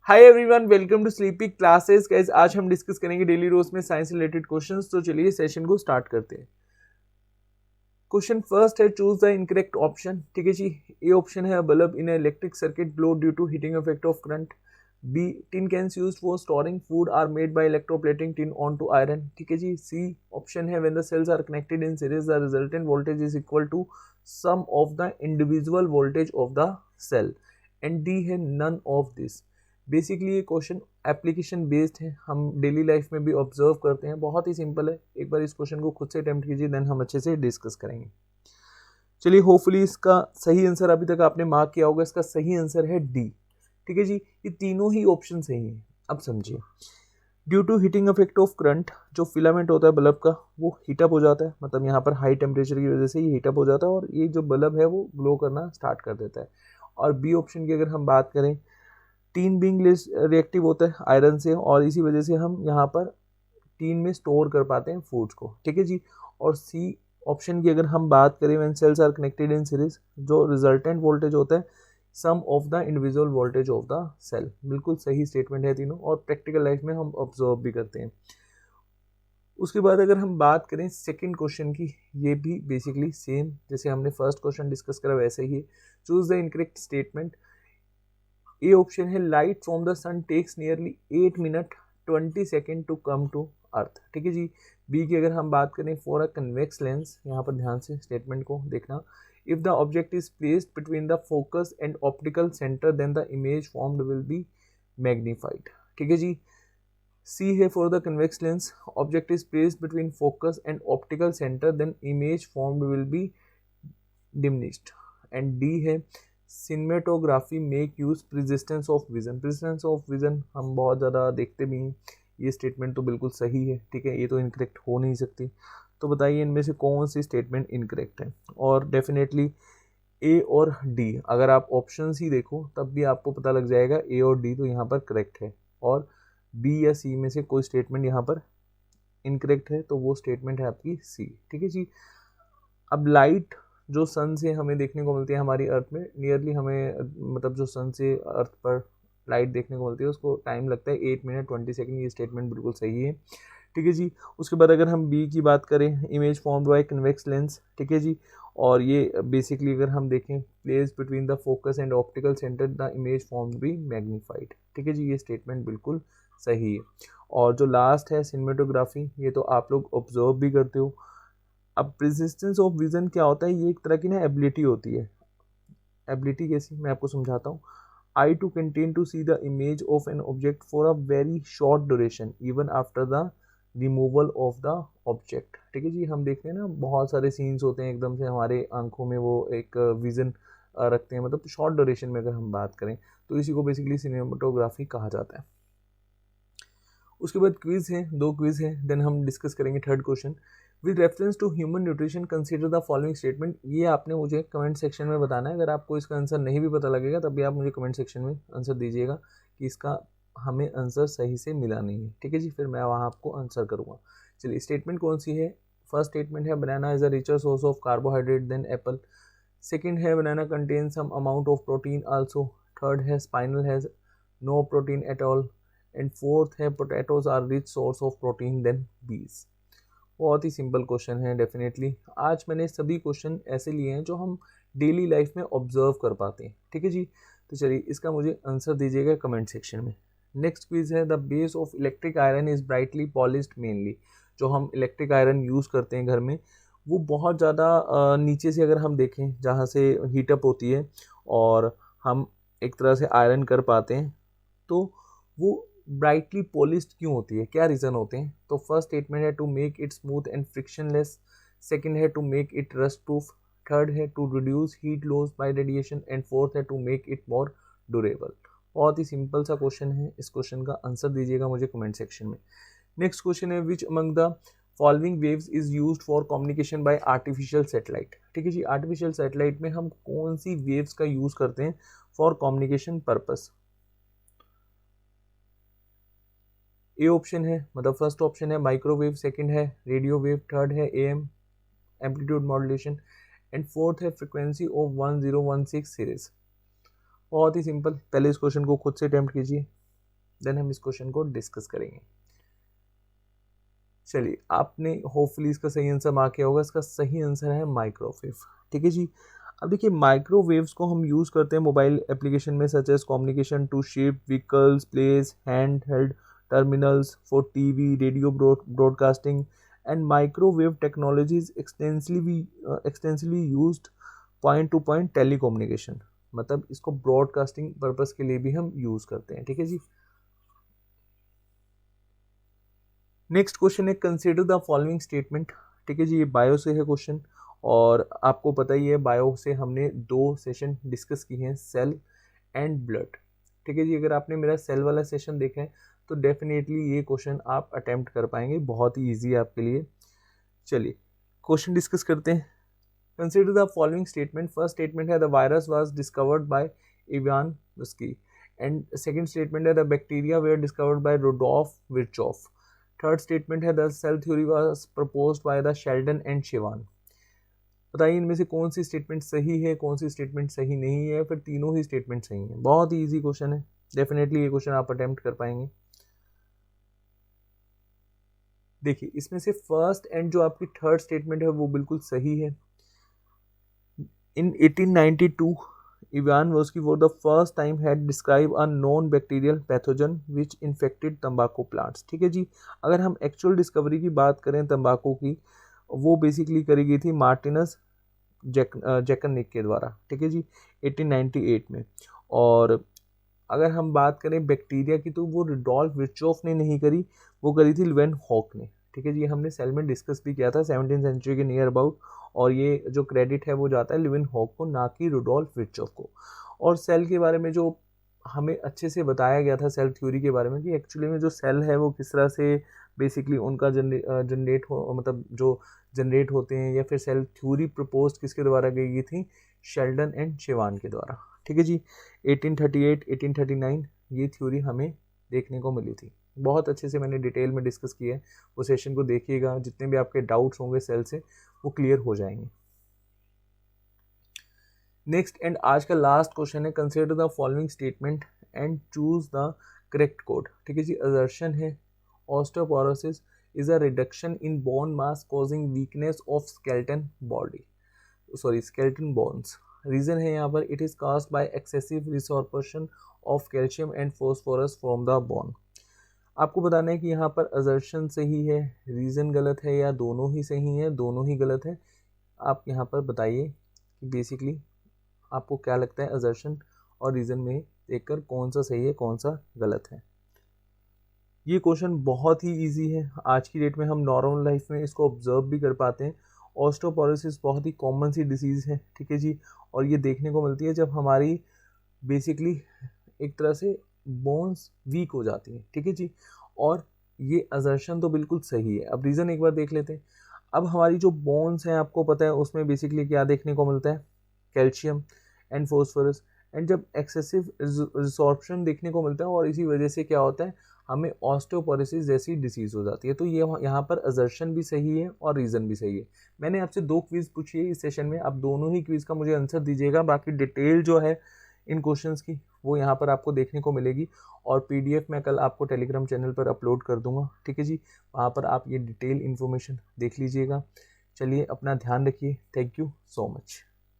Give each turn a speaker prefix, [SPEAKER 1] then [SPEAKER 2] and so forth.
[SPEAKER 1] Hi everyone, welcome to sleepy classes. Guys, आज हम discuss करेंगे डेली रोज में साइंस रिलेटेड क्वेश्चंस। तो चलिए सेशन को स्टार्ट करते हैं। क्वेश्चन फर्स्ट है, चूज द इनकरेक्ट ऑप्शन। ठीक है जी। ए ऑप्शन है, bulb in electric circuit blow due to heating effect of current. B, tin cans used for storing food are made by electroplating tin on to iron. ठीक है जी। C option है, when the cells are connected in series the resultant voltage is equal to sum of the individual voltage of the cell. And D है, none of this. Basically ये question application based है, हम daily life में भी observe करते हैं। बहुत ही सिंपल है, एक बार इस क्वेश्चन को खुद से अटेम्प्ट कीजिए, देन हम अच्छे से डिस्कस करेंगे। चलिए, होपफुली इसका सही आंसर अभी तक आपने मार्क किया होगा। इसका सही आंसर है डी। ठीक है जी। ये तीनों ही ऑप्शन सही है। अब समझिए, due to heating effect of current, जो फिलामेंट होता है बल्ब का वो हीटअप हो जाता है। मतलब यहाँ पर हाई टेम्परेचर की वजह से ये हीटअप हो जाता है और ये जो बल्ब है वो ग्लो करना स्टार्ट कर देता है। और बी ऑप्शन की अगर हम बात करें, टीन बिंग लेस रिएक्टिव होता है आयरन से, और इसी वजह से हम यहाँ पर टीन में स्टोर कर पाते हैं फूड्स को। ठीक है जी। और सी ऑप्शन की अगर हम बात करें, when cells are connected in series, जो रिजल्टेंट वोल्टेज होता है sum of the individual voltage of the cell. बिल्कुल सही स्टेटमेंट है तीनों, और प्रैक्टिकल लाइफ में हम ऑब्जर्व भी करते हैं। उसके बाद अगर हम बात करें सेकंड क्वेश्चन की, ये भी बेसिकली सेम जैसे हमने फर्स्ट क्वेश्चन डिस्कस करा वैसे ही। Choose the incorrect statement. A option है, light from the sun takes nearly 8 minute 20 second to come to earth. ठीक है जी। बी की अगर हम बात करें, फॉर अ कन्वेक्स लेंस, यहाँ पर ध्यान से स्टेटमेंट को देखना, if the object is placed between the focus and optical centre then the image formed will be magnified. ठीक है जी। सी है, for the convex lens, object is placed between focus and optical centre then image formed will be diminished. And D है, cinematography make use persistence of vision. Persistence of vision हम बहुत ज़्यादा देखते भी हैं। ये स्टेटमेंट तो बिल्कुल सही है। ठीक है, ये तो इनकरेक्ट हो नहीं सकती। तो बताइए इनमें से कौन सी स्टेटमेंट इनकरेक्ट है। और डेफिनेटली ए और डी, अगर आप ऑप्शन ही देखो तब भी आपको पता लग जाएगा ए और डी तो यहाँ पर करेक्ट है, और बी या सी में से कोई स्टेटमेंट यहाँ पर इनकरेक्ट है, तो वो स्टेटमेंट है आपकी सी। ठीक है जी। अब लाइट जो सन से हमें देखने को मिलती है हमारी अर्थ में, नियरली हमें मतलब जो सन से अर्थ पर लाइट देखने को मिलती है उसको टाइम लगता है 8 मिनट 20 सेकेंड। ये स्टेटमेंट बिल्कुल सही है। ठीक है जी। उसके बाद अगर हम बी की बात करें, image formed by convex lens. ठीक है जी। और ये बेसिकली अगर हम देखें, place between the focus and optical centre the image formed be magnified. ठीक है जी। ये स्टेटमेंट बिल्कुल सही है। और जो लास्ट है सिनेमेटोग्राफी, ये तो आप लोग ऑब्जर्व भी करते हो। अब प्रेसिस्टेंस ऑफ विजन क्या होता है, ये एक तरह की ना एबिलिटी होती है। एबिलिटी कैसी, मैं आपको समझाता हूँ। Eye to contain to see the image of an object for a very short duration even after the removal of the object. ठीक है जी। हम देखते हैं ना, बहुत सारे सीन्स होते हैं एकदम से हमारे आंखों में वो एक विजन रखते हैं, मतलब शॉर्ट ड्यूरेशन में अगर हम बात करें तो इसी को बेसिकली सिनेमेटोग्राफी कहा जाता है। उसके बाद क्विज है, 2 क्विज है, देन हम डिस्कस करेंगे third question. With reference to human nutrition consider the following statement. ये आपने मुझे कमेंट सेक्शन में बताना है। अगर आपको इसका आंसर नहीं भी पता लगेगा तब भी आप मुझे कमेंट सेक्शन में आंसर दीजिएगा कि इसका हमें आंसर सही से मिला नहीं है। ठीक है जी। फिर मैं वहाँ आपको आंसर करूँगा। चलिए, स्टेटमेंट कौन सी है। फर्स्ट स्टेटमेंट है, banana is a richer source of carbohydrate than apple. Second है, banana contain some amount of protein also. Third है, spinal has no protein at all. And fourth है, potatoes are rich source of protein than peas. बहुत ही simple question है definitely. आज मैंने सभी question ऐसे लिए हैं जो हम डेली लाइफ में ऑब्जर्व कर पाते हैं। ठीक है जी। तो चलिए, इसका मुझे आंसर दीजिएगा कमेंट सेक्शन में। नेक्स्ट क्विज है, the base of electric iron is brightly polished mainly. जो हम इलेक्ट्रिक आयरन यूज़ करते हैं घर में, वो बहुत ज़्यादा नीचे से अगर हम देखें जहाँ से हीटअप होती है और हम एक तरह से आयरन कर पाते हैं, तो वो ब्राइटली पॉलिश्ड क्यों होती है, क्या रीज़न होते हैं। तो फर्स्ट स्टेटमेंट है, to make it smooth and frictionless. Second है, to make it rust proof. Third है, to reduce heat loss by radiation. And fourth है, to make it more durable. बहुत ही सिंपल सा क्वेश्चन है। इस क्वेश्चन का आंसर दीजिएगा मुझे कमेंट सेक्शन में। नेक्स्ट क्वेश्चन है, which among the following waves is used for communication bye artificial satellite. ठीक है जी। आर्टिफिशियल सैटेलाइट में हम कौन सी वेव्स का यूज़ करते हैं for communication purpose. A option है, मतलब फर्स्ट ऑप्शन है माइक्रोवेव, सेकंड है रेडियो वेव, थर्ड है am amplitude modulation, and fourth है फ्रीक्वेंसी ऑफ 1016 सीरीज। बहुत ही सिंपल, पहले इस क्वेश्चन को खुद से अटेम्प्ट कीजिए। देन हम इस क्वेश्चन को डिस्कस करेंगे। चलिए, आपने होपफुली इसका सही आंसर मार्क किया होगा। इसका सही आंसर है माइक्रोवेव। ठीक है जी। अब देखिए, माइक्रोवेव्स को हम यूज़ करते हैं मोबाइल एप्लीकेशन में, such as communication to ship vehicles, place, hand held terminals, for TV, radio broadcasting, and microwave technology is extensively used point to point telecommunication, मतलब इसको ब्रॉडकास्टिंग पर्पस के लिए भी हम यूज़ करते हैं। ठीक है जी। नेक्स्ट क्वेश्चन है, कंसिडर द फॉलोइंग स्टेटमेंट। ठीक है जी, ये बायो से है क्वेश्चन, और आपको पता ही है बायो से हमने 2 सेशन डिस्कस किए हैं, सेल एंड ब्लड। ठीक है जी, अगर आपने मेरा सेल वाला सेशन देखा है तो डेफिनेटली ये क्वेश्चन आप अटेम्प्ट कर पाएंगे, बहुत ही ईजी है आपके लिए। चलिए क्वेश्चन डिस्कस करते हैं। Consider the following statement. First statement है the virus was discovered by Ivanowsky, and second statement है the bacteria were discovered by Rudolf Virchow. Third statement है the cell theory was proposed by the Schleiden and Schwann. बताइए इनमें से कौन सी statement सही है, कौन सी स्टेटमेंट सही नहीं है, फिर तीनों ही स्टेटमेंट सही है। बहुत ही इजी क्वेश्चन है, डेफिनेटली ये क्वेश्चन आप अटेम्प्ट कर पाएंगे। देखिए, इसमें से फर्स्ट एंड जो आपकी थर्ड स्टेटमेंट है वो बिल्कुल सही है। In 1892 Ivanowsky for the first time had describe a non bacterial pathogen which infected तंबाकू प्लांट्स। ठीक है जी। अगर हम एक्चुअल डिस्कवरी की बात करें तंबाकू की, वो बेसिकली करी गई थी मार्टिनस जैकनिक के द्वारा। ठीक है जी, 1898 में। और अगर हम बात करें बैक्टीरिया की तो वो रुडोल्फ विर्चॉफ ने नहीं करी, वो करी थी ल्यूवेन हॉक ने। ठीक है जी, हमने सेल में डिस्कस भी किया था 17th सेंचुरी के नियर अबाउट, और ये जो क्रेडिट है वो जाता है ल्यूवेन हॉक को, ना कि रुडोल्फ विर्चॉफ को। और सेल के बारे में जो हमें अच्छे से बताया गया था सेल थ्योरी के बारे में, कि एक्चुअली में जो सेल है वो किस तरह से बेसिकली उनका जनरेट हो, मतलब जो जनरेट होते हैं, या फिर सेल थ्योरी प्रपोज किसके द्वारा गई थी, शेल्डन एंड शिवान के द्वारा। ठीक है जी, 1838 1839 ये थ्योरी हमें देखने को मिली थी। बहुत अच्छे से मैंने डिटेल में डिस्कस किया है, वो सेशन को देखिएगा, जितने भी आपके डाउट्स होंगे सेल से वो क्लियर हो जाएंगे। नेक्स्ट एंड आज का लास्ट क्वेश्चन है, consider the following statement and choose the correct code. ठीक है जी। असर्शन है osteoporosis is a reduction in bone mass causing weakness of skeleton bones। Reason है यहाँ पर, it is caused by excessive resorption of calcium and phosphorus from the bone. आपको बताना है कि यहाँ पर असर्शन सही है, रीजन गलत है, या दोनों ही सही है, दोनों ही गलत है। आप यहाँ पर बताइए कि बेसिकली आपको क्या लगता है असर्शन और रीजन में देखकर कौन सा सही है, कौन सा गलत है। ये क्वेश्चन बहुत ही इजी है, आज की डेट में हम नॉर्मल लाइफ में इसको ऑब्जर्व भी कर पाते हैं। ऑस्टियोपोरोसिस बहुत ही कॉमन सी डिसीज़ है। ठीक है जी। और ये देखने को मिलती है जब हमारी बेसिकली एक तरह से बोन्स वीक हो जाती हैं। ठीक है जी। और ये असर्शन तो बिल्कुल सही है। अब रीज़न एक बार देख लेते हैं। अब हमारी जो बोन्स हैं, आपको पता है उसमें बेसिकली क्या देखने को मिलता है, कैल्शियम एंड फॉस्फोरस, एंड जब एक्सेसिव रिसॉर्प्शन देखने को मिलता है, और इसी वजह से क्या होता है, हमें ऑस्टियोपोरोसिस जैसी डिसीज़ हो जाती है। तो ये यहाँ पर असर्शन भी सही है और रीज़न भी सही है। मैंने आपसे 2 क्विज़ पूछी है इस सेशन में, आप दोनों ही क्विज़ का मुझे आंसर दीजिएगा। बाकी डिटेल जो है इन क्वेश्चंस की वो यहाँ पर आपको देखने को मिलेगी, और PDF मैं कल आपको टेलीग्राम चैनल पर अपलोड कर दूंगा। ठीक है जी, वहाँ पर आप ये डिटेल इन्फॉर्मेशन देख लीजिएगा। चलिए, अपना ध्यान रखिए। Thank you so much.